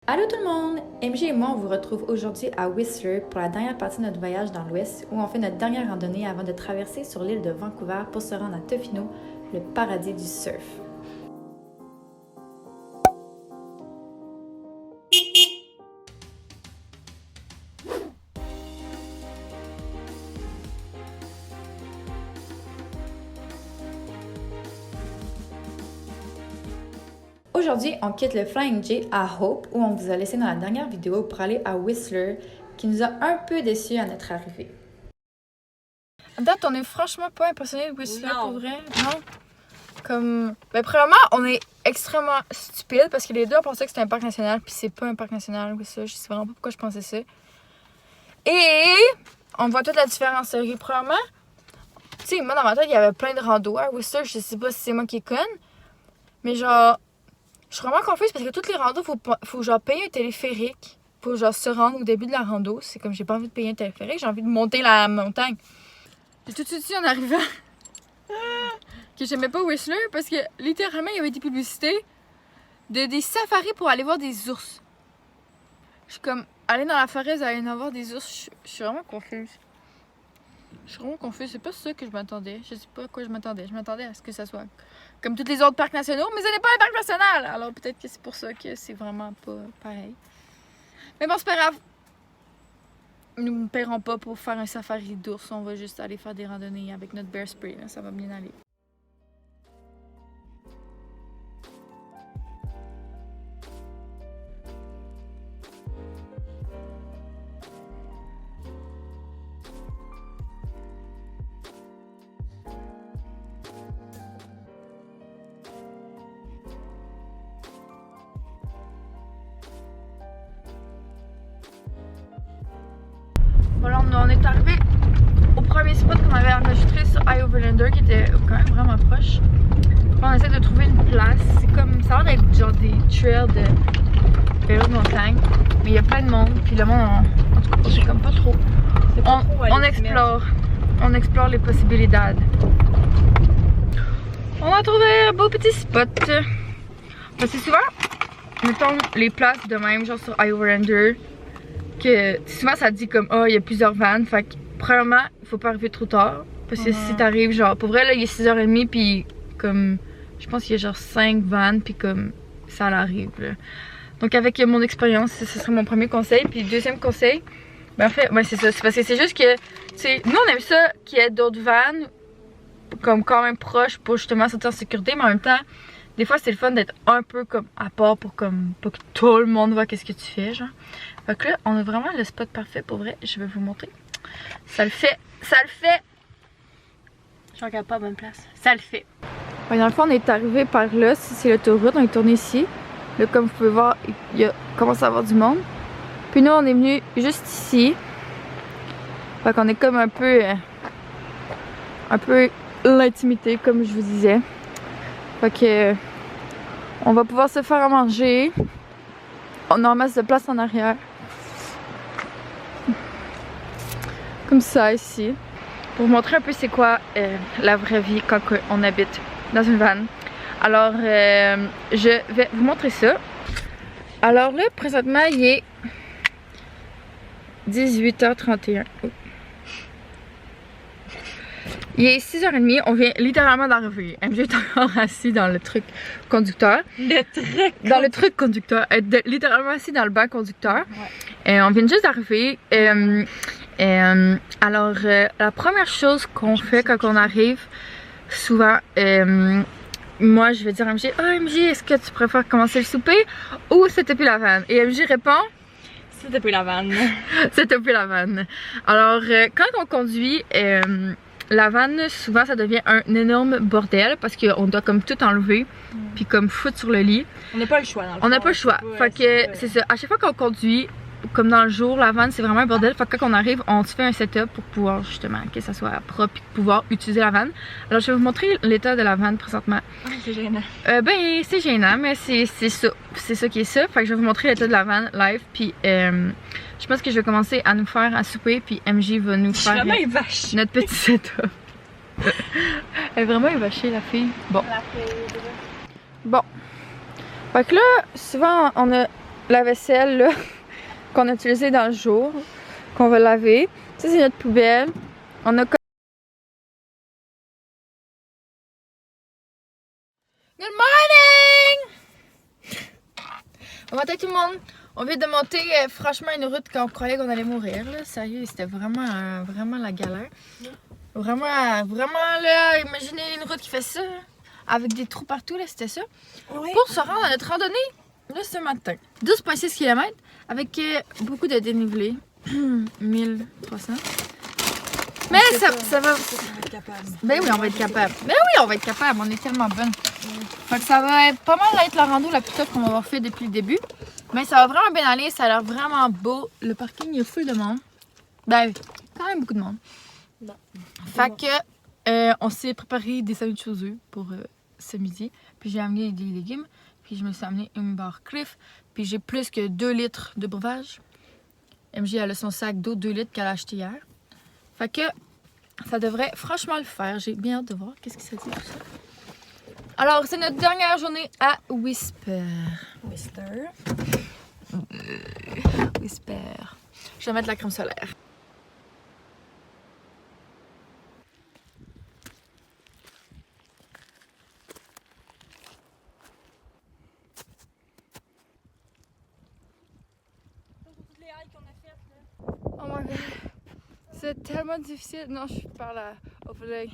Allô tout le monde! MJ et moi, on vous retrouve aujourd'hui à Whistler pour la dernière partie de notre voyage dans l'Ouest où on fait notre dernière randonnée avant de traverser sur l'île de Vancouver pour se rendre à Tofino, le paradis du surf. Aujourd'hui, on quitte le Flying J à Hope où on vous a laissé dans la dernière vidéo pour aller à Whistler qui nous a un peu déçus à notre arrivée. Date, on est franchement pas impressionné de Whistler pour vrai, non? Comme, ben premièrement, on est extrêmement stupide parce que les deux on pensait que c'était un parc national puis c'est pas un parc national Whistler, je sais vraiment pas pourquoi je pensais ça. Et on voit toute la différence. Premièrement, tu sais, moi dans ma tête il y avait plein de randos à Whistler, je sais pas si c'est moi qui est conne, mais genre je suis vraiment confuse parce que toutes les randos, faut genre payer un téléphérique. Faut genre se rendre au début de la rando. C'est comme j'ai pas envie de payer un téléphérique, j'ai envie de monter la montagne. J'ai tout de suite dit en arrivant que j'aimais pas Whistler parce que littéralement il y avait des publicités de des safaris pour aller voir des ours. Je suis comme, aller dans la forêt, vous allez en voir des ours. Je suis vraiment confuse. Je suis vraiment confuse, c'est pas ça que je m'attendais. Je sais pas à quoi je m'attendais. Je m'attendais à ce que ça soit comme tous les autres parcs nationaux, mais ce n'est pas un parc national! Alors peut-être que c'est pour ça que c'est vraiment pas pareil. Mais bon, c'est pas grave. Nous ne paierons pas pour faire un safari d'ours, on va juste aller faire des randonnées avec notre bear spray, là. Ça va bien aller. Voilà, on est arrivé au premier spot qu'on avait enregistré sur Overlander qui était quand même vraiment proche. On essaie de trouver une place. C'est comme ça a l'air d'être genre des trails de vélo de montagne. Mais il y a plein de monde. Puis le monde, en tout cas, on sait comme pas trop. On explore les possibilités. On a trouvé un beau petit spot. Parce que souvent, mettons les places de même, genre sur Overlander, que souvent ça dit comme il y a plusieurs vannes, fait que premièrement il faut pas arriver trop tard parce que si t'arrives genre pour vrai là il est 6h30 puis comme je pense qu'il y a genre 5 vannes puis comme ça l'arrive là. Donc avec mon expérience ce serait mon premier conseil. Puis deuxième conseil, ben en fait c'est ça, c'est parce que c'est juste que tu sais nous on aime ça qu'il y ait d'autres vannes comme quand même proches pour justement sortir en sécurité, mais en même temps des fois c'est le fun d'être un peu comme à part pour comme pas que tout le monde voit qu'est-ce que tu fais genre. Fait que là, on a vraiment le spot parfait pour vrai. Je vais vous montrer. Ça le fait. Ça le fait. Je regarde pas à bonne place. Ça le fait. Ouais, dans le fond, on est arrivé par là. C'est l'autoroute. On est tourné ici. Là, comme vous pouvez voir, il commence à avoir du monde. Puis nous, on est venu juste ici. Fait qu'on est comme un peu l'intimité, comme je vous disais. Fait que on va pouvoir se faire à manger. On a un masse de place en arrière. Comme ça ici. Pour vous montrer un peu c'est quoi la vraie vie quand on habite dans une van. Alors je vais vous montrer ça. Alors là présentement il est 18h31. Oh. Il est 6h30, on vient littéralement d'arriver. MJ est encore assis dans le truc conducteur. Dans le truc conducteur. Littéralement assis dans le banc conducteur. Ouais. On vient juste d'arriver. Alors, la première chose qu'on fait quand on arrive, souvent, moi je vais dire à MJ, MJ, est-ce que tu préfères commencer le souper ou c'est depuis la vanne? Et MJ répond, c'est depuis la vanne. C'est depuis la vanne. Alors, quand on conduit, la vanne, souvent ça devient un énorme bordel parce qu'on doit comme tout enlever puis comme foutre sur le lit. On n'a pas le choix dans le On n'a pas le choix. Fait que c'est ça. À chaque fois qu'on conduit, comme dans le jour, la vanne c'est vraiment un bordel. Fait que quand on arrive, on se fait un setup pour pouvoir justement que ça soit propre et pouvoir utiliser la vanne. Alors je vais vous montrer l'état de la vanne présentement. C'est gênant. Ben c'est gênant, mais c'est ça. C'est ça qui est ça. Fait que je vais vous montrer l'état de la vanne live. Puis je pense que je vais commencer à nous faire à souper. Puis MJ va nous faire notre petit setup. Elle est vraiment évachée la fille. Bon. Bon. Fait que là, souvent on a la vaisselle là, qu'on a utilisée dans le jour, qu'on va laver. Ça, c'est notre poubelle. On a Good morning! Bon matin tout le monde! On vient de monter franchement une route qu'on croyait qu'on allait mourir. Là. Sérieux, c'était vraiment, vraiment la galère. Vraiment là, imaginez une route qui fait ça, avec des trous partout, là, c'était ça. Oui. Pour se rendre à notre randonnée, là, ce matin. 12,6 km, avec beaucoup de dénivelé. 1300. Mais ça va... être capable. Ben oui, on va être capable. Ben oui, on va être capable, on est tellement bonne. Fait que ça va être pas mal être la rando la plus top qu'on va avoir fait depuis le début. Mais ça va vraiment bien aller, ça a l'air vraiment beau. Le parking, il y a full de monde. Ben, quand même beaucoup de monde. Non. Fait que on s'est préparé des sandwichs aux œufs pour ce midi. Puis j'ai amené des légumes. Puis je me suis amené une barre Cliff. Puis j'ai plus que 2 litres de breuvage. MJ elle a son sac d'eau 2 litres qu'elle a acheté hier. Fait que ça devrait franchement le faire. J'ai bien hâte de voir qu'est-ce que ça dit tout ça. Alors c'est notre dernière journée à Whisper. Whisper. Je vais mettre la crème solaire. Oh my god, c'est tellement difficile. Non, je parle au vlog.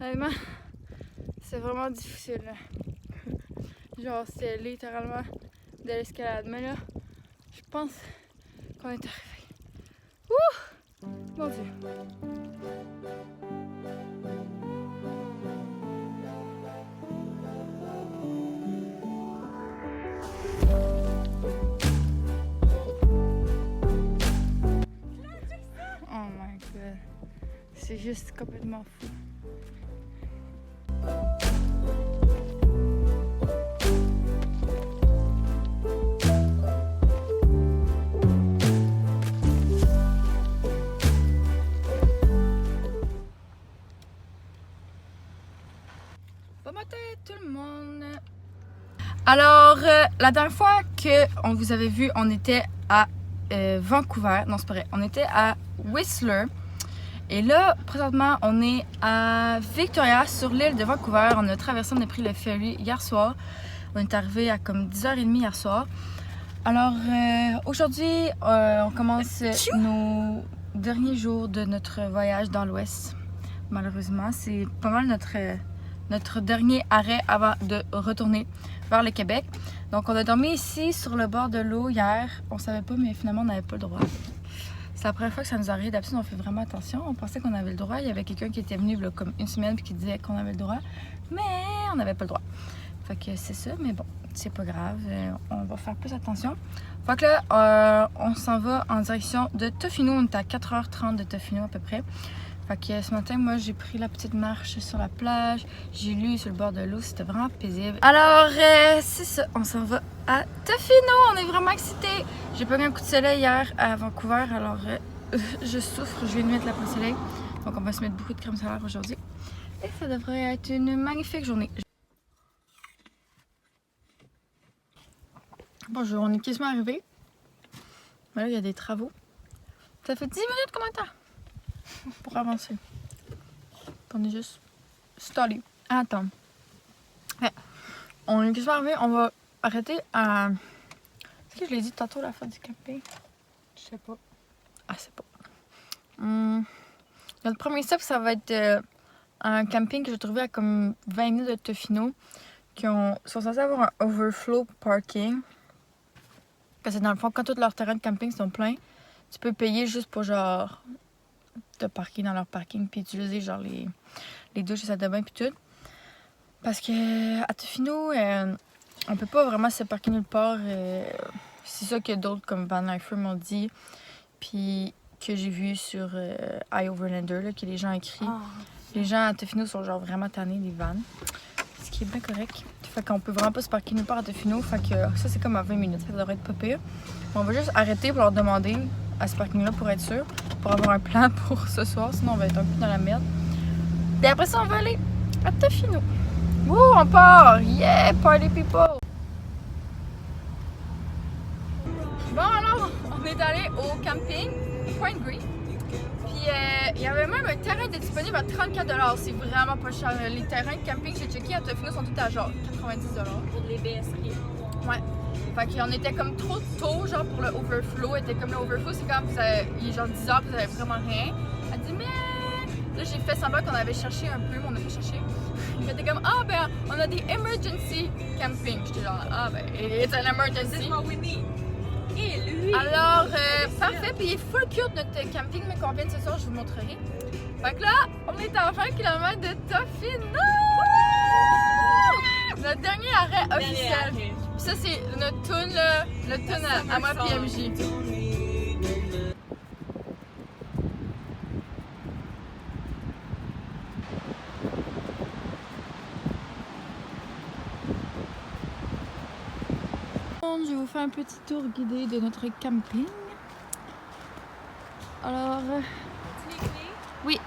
Honnêtement, c'est vraiment difficile. Là. Genre, c'est littéralement de l'escalade. Mais là, je pense qu'on est arrivé. Ouh! Mon Dieu. C'est juste complètement fou. Bon matin tout le monde! Alors, la dernière fois qu'on vous avait vu, on était à Vancouver. Non, c'est pas vrai. On était à Whistler. Et là, présentement, on est à Victoria, sur l'île de Vancouver. On a traversé, on a pris le ferry hier soir. On est arrivé à comme 10h30 hier soir. Alors, aujourd'hui, on commence nos derniers jours de notre voyage dans l'Ouest. Malheureusement, c'est pas mal notre dernier arrêt avant de retourner vers le Québec. Donc, on a dormi ici, sur le bord de l'eau hier. On savait pas, mais finalement, on n'avait pas le droit. C'est la première fois que ça nous arrive. D'habitude, on fait vraiment attention. On pensait qu'on avait le droit. Il y avait quelqu'un qui était venu là, comme une semaine et qui disait qu'on avait le droit. Mais on n'avait pas le droit. Fait que c'est ça. Mais bon, c'est pas grave. On va faire plus attention. Fait que là, on s'en va en direction de Tofino. On est à 4h30 de Tofino à peu près. Fait que ce matin, moi, j'ai pris la petite marche sur la plage. J'ai lu sur le bord de l'eau. C'était vraiment paisible. Alors, c'est ça. On s'en va à Tofino. On est vraiment excités. J'ai pris un coup de soleil hier à Vancouver. Alors, je souffre. Je viens de mettre la crème soleil. Donc, on va se mettre beaucoup de crème solaire aujourd'hui. Et ça devrait être une magnifique journée. Bonjour, on est quasiment arrivé. Mais là, il y a des travaux. Ça fait 10 minutes qu'on attend pour avancer. On est juste stallé à attendre. Ouais. On est quasiment arrivé. On va arrêter à... Est-ce que je l'ai dit tantôt la fin du camping? Je sais pas. Ah, c'est pas. Notre premier step, ça va être un camping que j'ai trouvé à comme 20 minutes de Tofino. Qui sont censés avoir un overflow parking. Parce que dans le fond, quand tous leurs terrains de camping sont pleins, tu peux payer juste pour genre te parker dans leur parking puis utiliser genre les douches et salles de bain puis tout. Parce que à Tofino, on peut pas vraiment se parker nulle part. C'est ça que d'autres comme Van Lifer m'ont dit. Puis que j'ai vu sur iOverlander, là, que les gens écrivent. Les gens à Tofino sont genre vraiment tannés des vannes. Ce qui est bien correct. Fait qu'on peut vraiment pas se parker nulle part à Tofino. Fait que ça, c'est comme à 20 minutes. Ça devrait être pas pire. On va juste arrêter pour leur demander à ce parking-là pour être sûr. Pour avoir un plan pour ce soir. Sinon, on va être un peu dans la merde. Et après ça, on va aller à Tofino. Wouh, on part! Yeah, party people! Bon, alors, on est allé au camping Point Grey. Puis, il y avait même un terrain de disponible à 34$. C'est vraiment pas cher. Les terrains de camping chez Chucky à Tofino sont tous à genre 90$. Pour les BSP. Ouais. Fait qu'on était comme trop tôt, genre pour le overflow. Était comme le overflow, c'est comme il est genre 10h, vous avez vraiment rien. Elle dit, mais. Là, j'ai fait semblant qu'on avait cherché un peu, mais on a fait chercher. Il était comme, ah ben, on a des emergency camping. J'étais genre, ah ben, it's an emergency. This is what we need. Et lui. Alors, parfait, puis il est full cute notre camping, mais qu'on vient de ce soir, je vous montrerai. Fait que là, on est à 20 km de Tofino! Notre dernier arrêt officiel. Puis ça, c'est notre tune, le tune à moi PMJ. Je vais vous faire un petit tour guidé de notre camping. Alors, oui,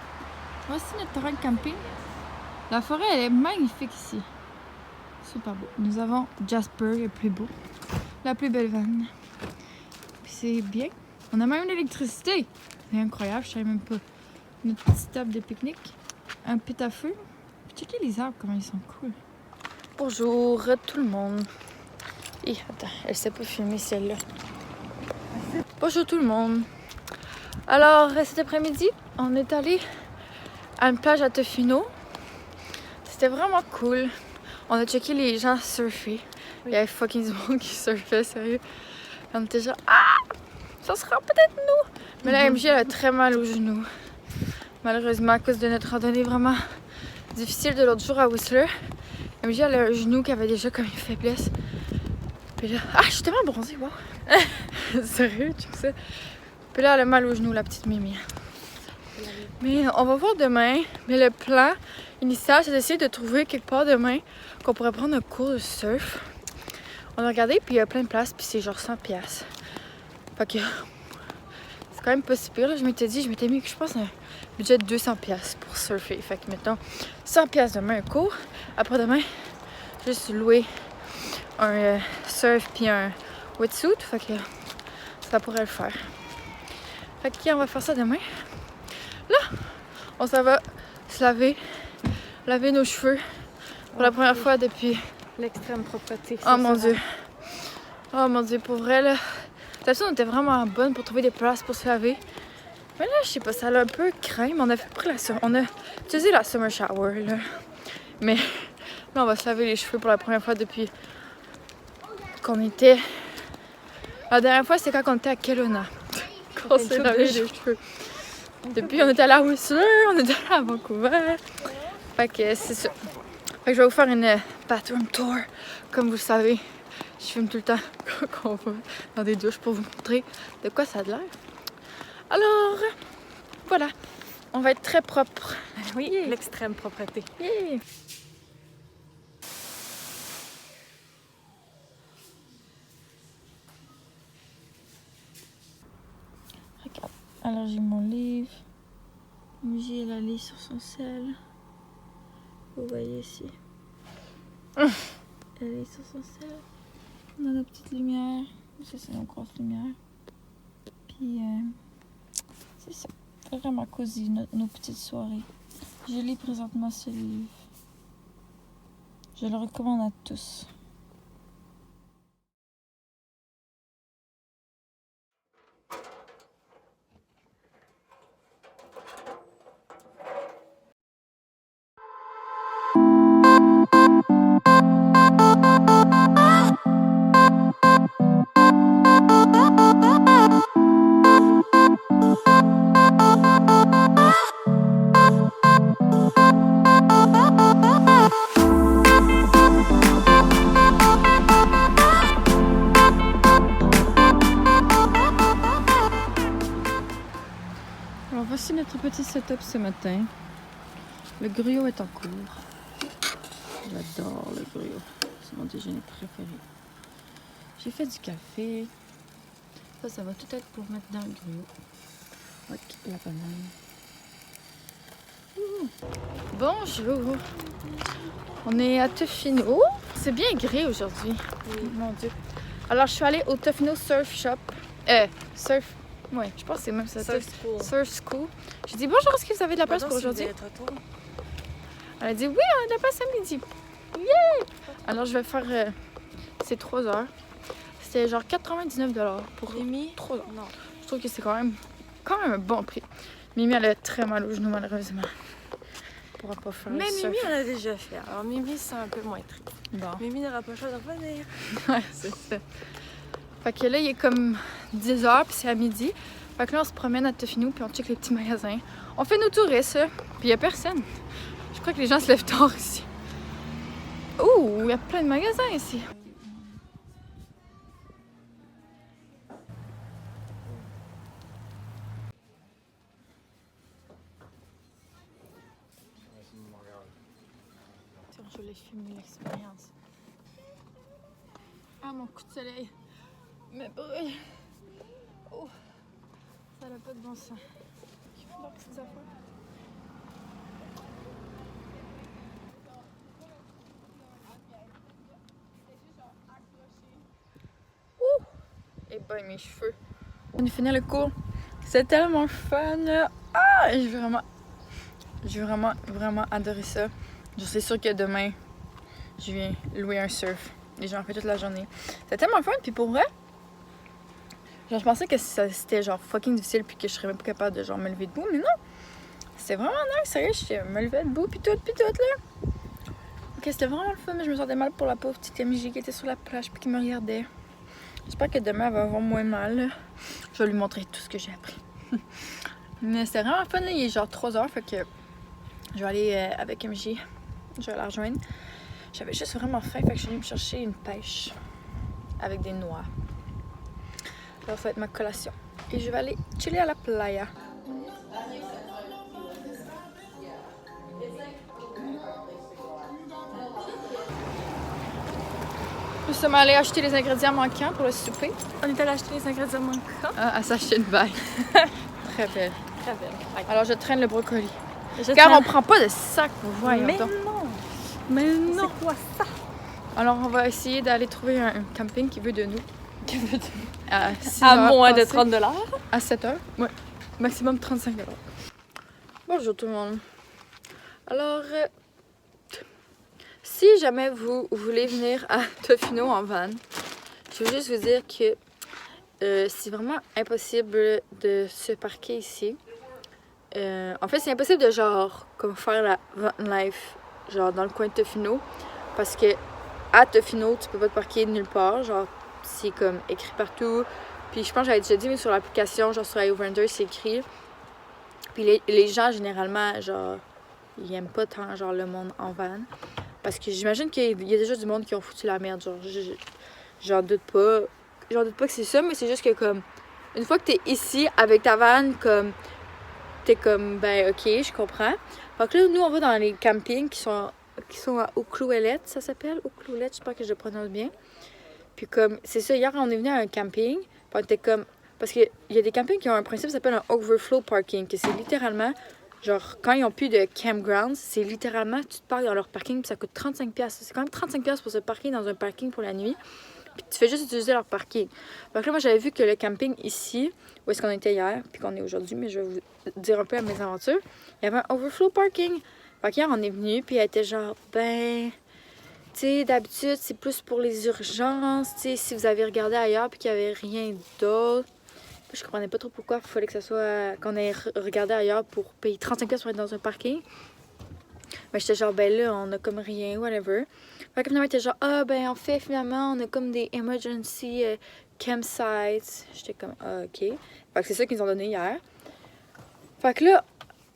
voici notre terrain de camping. La forêt, elle est magnifique ici. Super beau. Nous avons Jasper, le plus beau. La plus belle vanne. Puis c'est bien. On a même l'électricité. C'est incroyable, je savais même pas. Notre petite table de pique-nique. Un pit à feu. Puis checkez les arbres, comment ils sont cool. Bonjour tout le monde. Et attends, elle sait pas filmer celle-là. Bonjour tout le monde. Alors, cet après-midi, on est allé à une plage à Tofino. C'était vraiment cool. On a checké les gens surfer. Oui. Il y avait fucking du monde qui surfait, sérieux. On était genre, ah! Ça sera peut-être nous! Mais là, MJ, elle a très mal aux genoux. Malheureusement, à cause de notre randonnée vraiment difficile de l'autre jour à Whistler. MJ, elle a un genou qui avait déjà comme une faiblesse. Puis là, ah, je suis tellement bronzée, wow! Sérieux, tu sais? Puis là, elle a mal aux genoux, la petite Mimi. Mais on va voir demain. Mais le plan initial, c'est d'essayer de trouver quelque part demain qu'on pourrait prendre un cours de surf. On a regardé, puis il y a plein de places, puis c'est genre 100$. Fait que c'est quand même pas si pire. Là. Je m'étais mis que je pense un budget de 200$ pour surfer. Fait que mettons 100$ demain un cours. Après demain, juste louer un surf puis un wetsuit. Fait que ça pourrait le faire. Fait que on va faire ça demain. Là, on s'en va se laver nos cheveux pour la première fois depuis l'extrême propreté. Oh mon dieu. Oh mon dieu, pour vrai là. D'habitude, on était vraiment bonne pour trouver des places pour se laver. Mais là, je sais pas, ça a un peu crème. On a utilisé la summer shower là. Mais là, on va se laver les cheveux pour la première fois depuis qu'on était. La dernière fois, c'était quand on était à Kelowna. Qu'on s'est lavé les cheveux. Depuis, on était allé à Whistler, on est allé à Vancouver. Fait que c'est ça. Fait que je vais vous faire une bathroom tour. Comme vous le savez, je filme tout le temps quand on va dans des douches pour vous montrer de quoi ça a l'air. Alors, voilà. On va être très propre. Oui, yeah. L'extrême propreté. Yeah. Regarde. Alors, j'ai mon livre. J'ai la liste sur son sel. Vous voyez ici. Elle est sur son sel. On a nos petites lumières. Ça, c'est nos grosses lumières. Puis, c'est ça. Vraiment cosy, nos petites soirées. Je lis présentement ce livre. Je le recommande à tous. Alors voici notre petit setup ce matin. Le gruau est en cours. J'adore le gruau. C'est mon déjeuner préféré. J'ai fait du café. Ça va tout être pour mettre dans le gruau. Ok, la banane. Bonjour. On est à Tofino. C'est bien gris aujourd'hui. Oui. Mon Dieu. Alors, je suis allée au Tofino Surf Shop. Surf. Ouais, je pense que c'est même ça. Surf School. Surf School. J'ai dit bonjour, est-ce que vous avez de la place pour aujourd'hui? Elle a dit oui, on a de la place à midi. Yeah! Alors, je vais faire. C'est 3 heures. C'était genre 99$ pour Mimi? 3 heures. Non. Je trouve que c'est quand même un bon prix. Mimi, elle a très mal au genou, malheureusement. Elle pourra pas faire Mais le surf. Mimi, on a déjà fait. Alors Mimi, c'est un peu moins triste. Bon. Mimi n'aura pas le choix de revenir. Ouais, c'est ça. Fait que là, il est comme 10h, puis c'est à midi. Fait que là, on se promène à Tofino, puis on check les petits magasins. On fait nos touristes, puis il y a personne. Je crois que les gens se lèvent tard ici. Ouh, il y a plein de magasins ici. Je voulais filmer l'expérience. Ah, mon coup de soleil me brûle. Oh, ça n'a pas de bon sens. Je fais leurs petites affaires. Ouh! Et ben mes cheveux. On a fini le cours. C'est tellement fun là. Ah! J'ai vraiment adoré ça. Je suis sûre que demain, je viens louer un surf. Et j'en fais toute la journée. C'était tellement fun, puis pour vrai, genre, je pensais que c'était genre fucking difficile, puis que je serais même pas capable de genre me lever debout, mais non! C'était vraiment nice, sérieux, je me levais debout, puis tout là. Ok, c'était vraiment le fun, mais je me sentais mal pour la pauvre petite MJ qui était sur la plage, puis qui me regardait. J'espère que demain, elle va avoir moins mal, là. Je vais lui montrer tout ce que j'ai appris. Mais c'était vraiment fun, là. Il est genre 3 heures, fait que je vais aller avec MJ. Je vais la rejoindre. J'avais juste vraiment faim, fait que je suis allée me chercher une pêche avec des noix. Ça va être ma collation. Et je vais aller chiller à la playa. Nous sommes allés acheter les ingrédients manquants pour le souper. On est allé acheter les ingrédients manquants. À s'acheter une baille. Très belle. Très belle. Alors je traîne le brocoli. Je Car tiens- on prend pas de sac, voyons Mais donc. non! Mais non! C'est quoi ça? Alors on va essayer d'aller trouver un camping qui veut de nous. À 6 À heures moins de passées. 30$. À 7 heures. Ouais. Maximum 35$. Bonjour tout le monde. Alors, si jamais vous voulez venir à Tofino en van, je veux juste vous dire que c'est vraiment impossible de se parquer ici. En fait, c'est impossible de genre comme faire la van life genre dans le coin de Tofino parce que à Tofino, tu peux pas te parquer nulle part, genre c'est comme écrit partout. Puis je pense que j'avais déjà dit mais sur l'application genre sur iOverlander, c'est écrit. Puis les gens généralement genre ils aiment pas tant genre le monde en van parce que j'imagine qu'il y a déjà du monde qui ont foutu la merde, genre j'en doute pas. J'en doute pas que c'est ça, mais c'est juste que comme une fois que t'es ici avec ta van, comme t'es comme ben ok, je comprends. Fait que là, nous on va dans les campings qui sont à Ouklouelette, ça s'appelle Ouklouelette, j'espère que je le prononce bien. Puis comme c'est ça, hier on est venu à un camping, puis on était comme parce qu'il y a des campings qui ont un principe qui s'appelle un overflow parking, que c'est littéralement genre quand ils ont plus de campgrounds, c'est littéralement tu te parques dans leur parking puis ça coûte 35$. C'est quand même 35$ pour se parquer dans un parking pour la nuit. Puis tu fais juste utiliser leur parking. Donc là, moi, j'avais vu que le camping ici, où est-ce qu'on était hier, puis qu'on est aujourd'hui, mais je vais vous dire un peu à mes aventures, il y avait un overflow parking. Fait qu'hier, on est venu, puis elle était genre, ben, tu sais, d'habitude, c'est plus pour les urgences, tu sais, si vous avez regardé ailleurs, puis qu'il n'y avait rien d'autre. Je comprenais pas trop pourquoi il fallait que ça soit, qu'on ait regardé ailleurs pour payer 35$ pour être dans un parking. Mais j'étais genre, ben là, on a comme rien, whatever. Fait que finalement, j'étais genre, ah, ben en fait, finalement, on a comme des emergency campsites. J'étais comme, ah, ok. Fait que c'est ça qu'ils nous ont donné hier. Fait que là,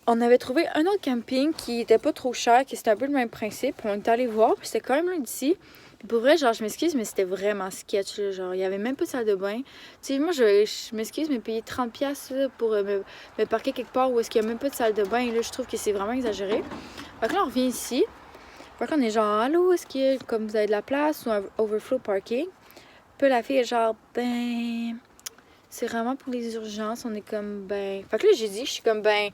on avait trouvé un autre camping qui était pas trop cher, qui c'était un peu le même principe. On est allé voir, puis c'était quand même loin d'ici. Puis pour vrai, genre, je m'excuse, mais c'était vraiment sketch, là. Genre, il y avait même pas de salle de bain. Tu sais, moi, je m'excuse, mais payer 30$ là, pour me parquer quelque part où est-ce qu'il y a même pas de salle de bain, là, je trouve que c'est vraiment exagéré. Fait que là, on revient ici. Fait qu'on est genre, allô, est-ce que comme vous avez de la place ou un overflow parking? Puis la fille est genre, ben, c'est vraiment pour les urgences. On est comme, ben. Fait que là, j'ai dit, je suis comme, ben,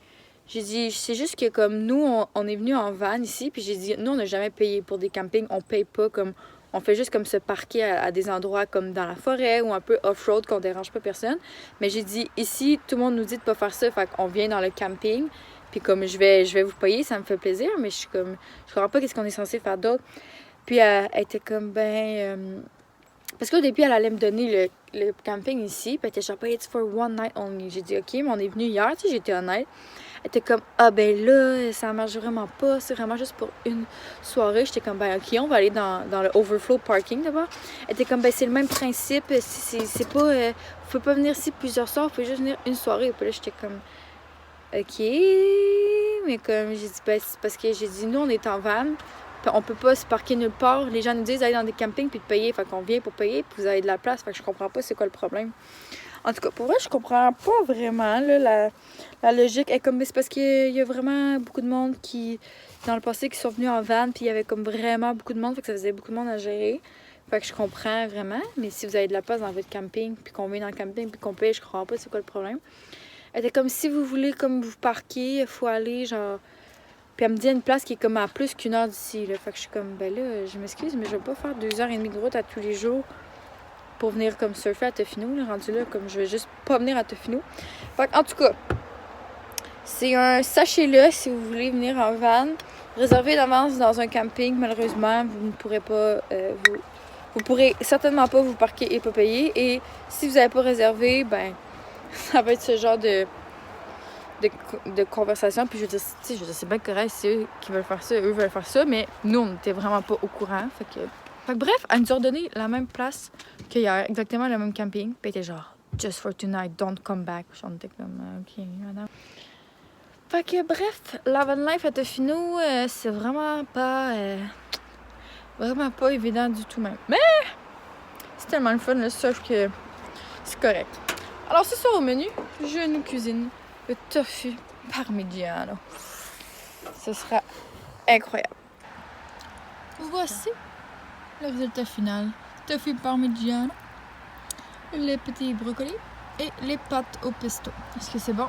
j'ai dit, c'est juste que comme nous, on est venu en van ici. Puis j'ai dit, nous, on n'a jamais payé pour des campings. On paye pas comme On fait juste comme se parquer à des endroits comme dans la forêt ou un peu off-road qu'on dérange pas personne. Mais j'ai dit, ici, tout le monde nous dit de pas faire ça, fait qu'on vient dans le camping. Puis comme je vais vous payer, ça me fait plaisir, mais je suis comme, je comprends pas qu'est-ce qu'on est censé faire d'autre. Puis elle était comme, parce qu'au début, elle allait me donner le camping ici, puis elle était genre, it's for one night only. J'ai dit, ok, mais on est venu hier, tu sais, j'étais honnête. Elle était comme, ah ben là, ça marche vraiment pas, c'est vraiment juste pour une soirée. J'étais comme, ben ok, on va aller dans le overflow parking d'abord. Elle était comme, ben c'est le même principe, c'est pas, vous pouvez pas venir ici plusieurs soirs, vous pouvez juste venir une soirée. Puis là, j'étais comme, ok, mais comme j'ai dit, ben c'est parce que j'ai dit, nous on est en van, puis on peut pas se parquer nulle part. Les gens nous disent d'aller dans des campings puis de payer, fait qu'on vient pour payer, puis vous avez de la place, fait que je comprends pas c'est quoi le problème. En tout cas, pour vrai, je comprends pas vraiment là, la logique. Et comme c'est parce qu'il y a vraiment beaucoup de monde qui, dans le passé, qui sont venus en van, puis il y avait comme vraiment beaucoup de monde, fait que ça faisait beaucoup de monde à gérer. Fait que je comprends vraiment. Mais si vous avez de la place dans votre camping, puis qu'on vient dans le camping, puis qu'on paye, je comprends pas c'est quoi le problème. Elle était comme, si vous voulez comme vous parquer, il faut aller genre... Puis elle me dit une place qui est comme à plus qu'une heure d'ici, là. Fait que je suis comme, ben là, je m'excuse, mais je vais pas faire 2h30 de route à tous les jours pour venir comme surfer à Tofino, là, rendu là, comme je vais juste pas venir à Tofino. Fait en tout cas, c'est un sachet-là si vous voulez venir en van. Réservé d'avance dans un camping, malheureusement, vous ne pourrez pas, vous pourrez certainement pas vous parquer et pas payer. Et si vous n'avez pas réservé, ben, ça va être ce genre de conversation. Puis je veux dire, c'est bien correct, c'est eux qui veulent faire ça, eux veulent faire ça, mais nous, on n'était vraiment pas au courant. Fait que bref, elle nous a redonné la même place qu'hier, exactement le même camping. Puis elle était genre, just for tonight, don't come back. Puis on était comme, ok, madame. Fait que bref, la van life à Tofino, c'est vraiment pas évident du tout même. Mais c'est tellement le fun le surf que c'est correct. Alors ce soir au menu, je nous cuisine le tofu parmigiano. Ce sera incroyable. Voici le résultat final. Tofu parmigiano, les petits brocolis et les pâtes au pesto. Est-ce que c'est bon?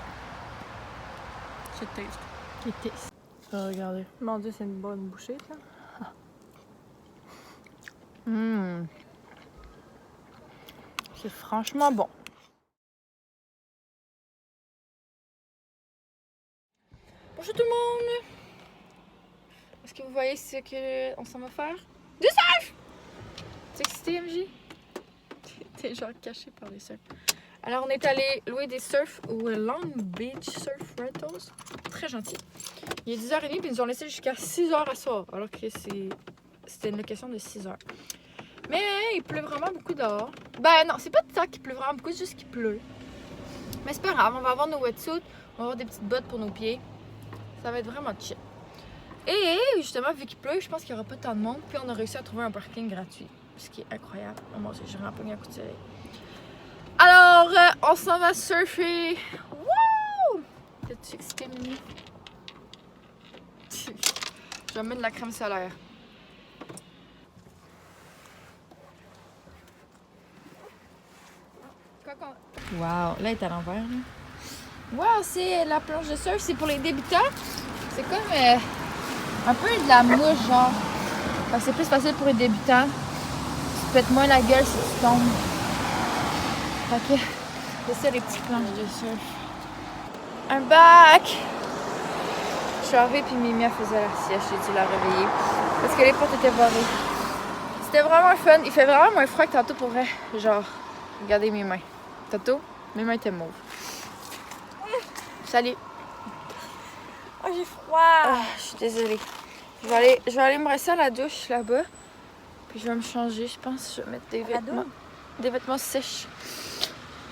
Je taste. Je taste. Regardez. Mon Dieu, c'est une bonne bouchée, ça. C'est franchement bon. Bonjour tout le monde! Est-ce que vous voyez ce qu'on s'en va faire? Du surf! T'es excité, MJ? T'es genre caché par les surfs. Alors, on est allé louer des surfs au Long Beach Surf Rentals. Très gentil. Il est 10h30 puis ils nous ont laissé jusqu'à 6h à soir. Alors que c'était une location de 6h. Mais il pleut vraiment beaucoup dehors. Ben non, c'est pas de ça qu'il pleut vraiment beaucoup, c'est juste qu'il pleut. Mais c'est pas grave, on va avoir nos wetsuits, on va avoir des petites bottes pour nos pieds. Ça va être vraiment chill. Et justement, vu qu'il pleut, je pense qu'il n'y aura pas tant de monde. Puis on a réussi à trouver un parking gratuit. Ce qui est incroyable. Oh mon Dieu, j'ai vraiment pas mis un coup de soleil. Alors, on s'en va surfer. Wouh! T'es-tu excité, Mimi? Je vais mettre de la crème solaire. Wow, là, elle est à l'envers. Là. Wow, c'est la planche de surf, c'est pour les débutants. C'est comme un peu de la mouche, genre. Enfin, c'est plus facile pour les débutants. Tu te pètes moins la gueule si tu tombes. Fait que c'est ça les petites planches de surf. Un bac! Je suis arrivée puis Mimi faisait la sieste, j'ai dû la réveiller. Parce que les portes étaient barrées. C'était vraiment fun. Il fait vraiment moins froid que tantôt pour vrai. Genre, regardez mes mains. Tantôt, mes mains étaient mauves. Salut! Oh, j'ai froid! Ah, je suis désolée. Je vais aller me rincer à la douche là-bas. Puis je vais me changer, je pense. Je vais mettre des vêtements sèches.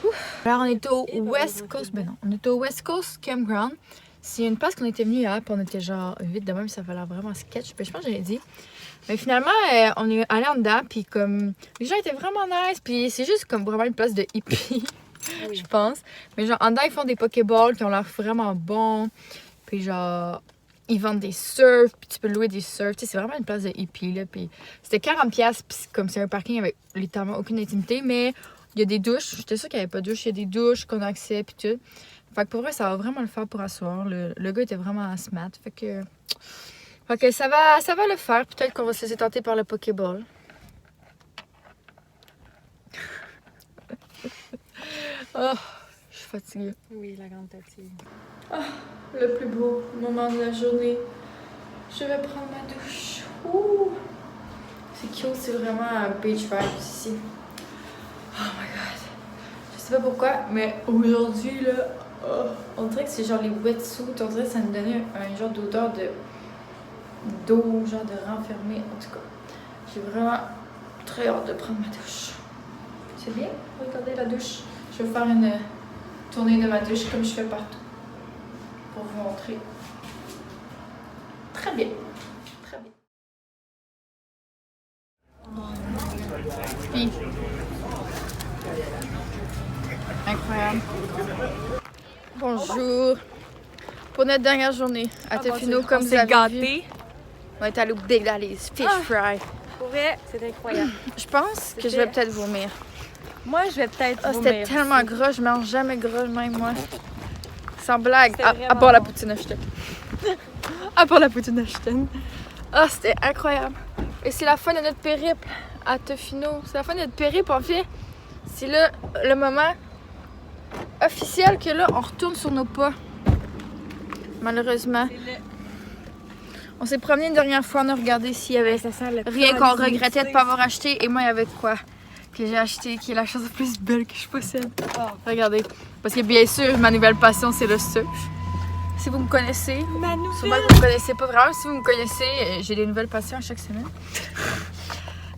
Ouf. Alors on est au West Coast. Ben non, on est au West Coast Campground. C'est une place qu'on était venu hier, puis on était genre vite de même, ça avait l'air vraiment sketch. Puis je pense que j'avais dit. Mais finalement, on est allé en dedans, puis comme les gens étaient vraiment nice, puis c'est juste comme vraiment une place de hippie, oui. Je pense. Mais genre en dedans, ils font des pokéballs qui ont l'air vraiment bons. Puis genre, ils vendent des surfs, puis tu peux louer des surfs. Tu sais, c'est vraiment une place de hippie, là. Puis c'était 40$, puis comme c'est un parking avec littéralement aucune intimité, mais il y a des douches. J'étais sûre qu'il n'y avait pas de douche. Il y a des douches qu'on a accès, puis tout. Fait que pour vrai, ça va vraiment le faire pour asseoir. Le gars était vraiment smart. Fait que ça va le faire. Peut-être qu'on va se laisser tenter par le Pokéball. Oh, je suis fatiguée. Oui, la grande fatigue. Le plus beau moment de la journée. Je vais prendre ma douche. Ouh. C'est cute, c'est vraiment un beach vibe ici. Oh my god. Je sais pas pourquoi, mais aujourd'hui, là, on dirait que c'est genre les wetsuits. On dirait que ça me donnait un genre d'odeur d'eau, genre de renfermé. En tout cas, j'ai vraiment très hâte de prendre ma douche. C'est bien, regardez la douche. Je vais faire une tournée de ma douche comme je fais partout. Pour vous montrer. Très bien. Très bien. Oui. Incroyable. Bonjour. Pour notre dernière journée à Tofino, comme vous avez vu, on est allé au Big Daddy's Fish Fry. Pour vrai, c'est incroyable. Je pense que je vais peut-être vomir. Moi, je vais peut-être vomir. C'était tellement gras, je mange jamais gras même moi. Sans blague. À vraiment part la bon. poutine Ashton. À part la poutine Ashton. Ah, c'était incroyable. Et c'est la fin de notre périple à Tofino. C'est la fin de notre périple en fait. C'est là le moment officiel que là, on retourne sur nos pas. Malheureusement. On s'est promené une dernière fois, on a regardé s'il y avait rien qu'on regrettait de ne pas avoir acheté. Et moi, il y avait de quoi que j'ai acheté, qui est la chose la plus belle que je possède. Oh. Regardez. Parce que bien sûr, ma nouvelle passion, c'est le surf. Si vous me connaissez, Ma nouvelle. sûrement que vous me connaissez pas vraiment. Si vous me connaissez, j'ai des nouvelles passions à chaque semaine.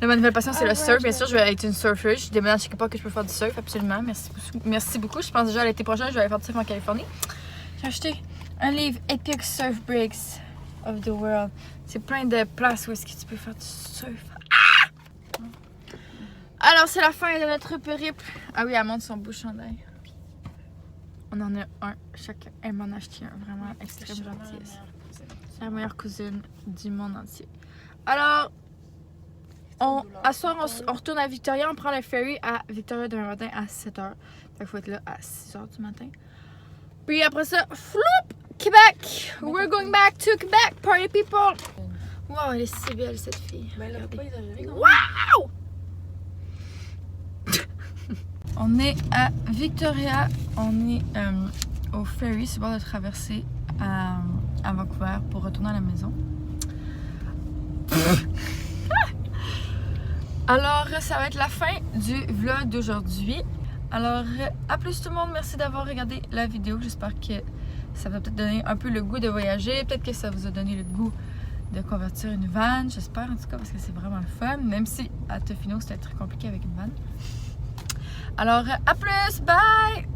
Là, ma nouvelle passion, c'est le surf. Bien sûr, je vais être une surfeuse. Je déménage quelque part que je peux faire du surf, absolument. Merci beaucoup. Je pense déjà à l'été prochain, je vais aller faire du surf en Californie. J'ai acheté un livre Epic Surf Breaks of the World. C'est plein de places où est-ce que tu peux faire du surf. Ah! Alors, c'est la fin de notre périple. Ah oui, elle monte son beau chandail. On en a un chacun. Elle m'en a acheté un, vraiment extrême gentillesse. C'est la meilleure cousine du monde entier. Alors, à soir, on retourne à Victoria. On prend le ferry à Victoria demain matin à 7h. Fait qu'il faut être là à 6h du matin. Puis après ça, floup! Québec! We're going back to Quebec, party people! Wow, elle est si belle cette fille. Ben, elle a pas exagéré. Wow! On est à Victoria, on est au ferry, c'est bord de traverser à Vancouver pour retourner à la maison. Alors, ça va être la fin du vlog d'aujourd'hui. Alors, à plus tout le monde, merci d'avoir regardé la vidéo. J'espère que ça va peut-être donner un peu le goût de voyager. Peut-être que ça vous a donné le goût de convertir une van. J'espère en tout cas parce que c'est vraiment le fun. Même si à Tofino c'était très compliqué avec une van. Alors, à plus! Bye!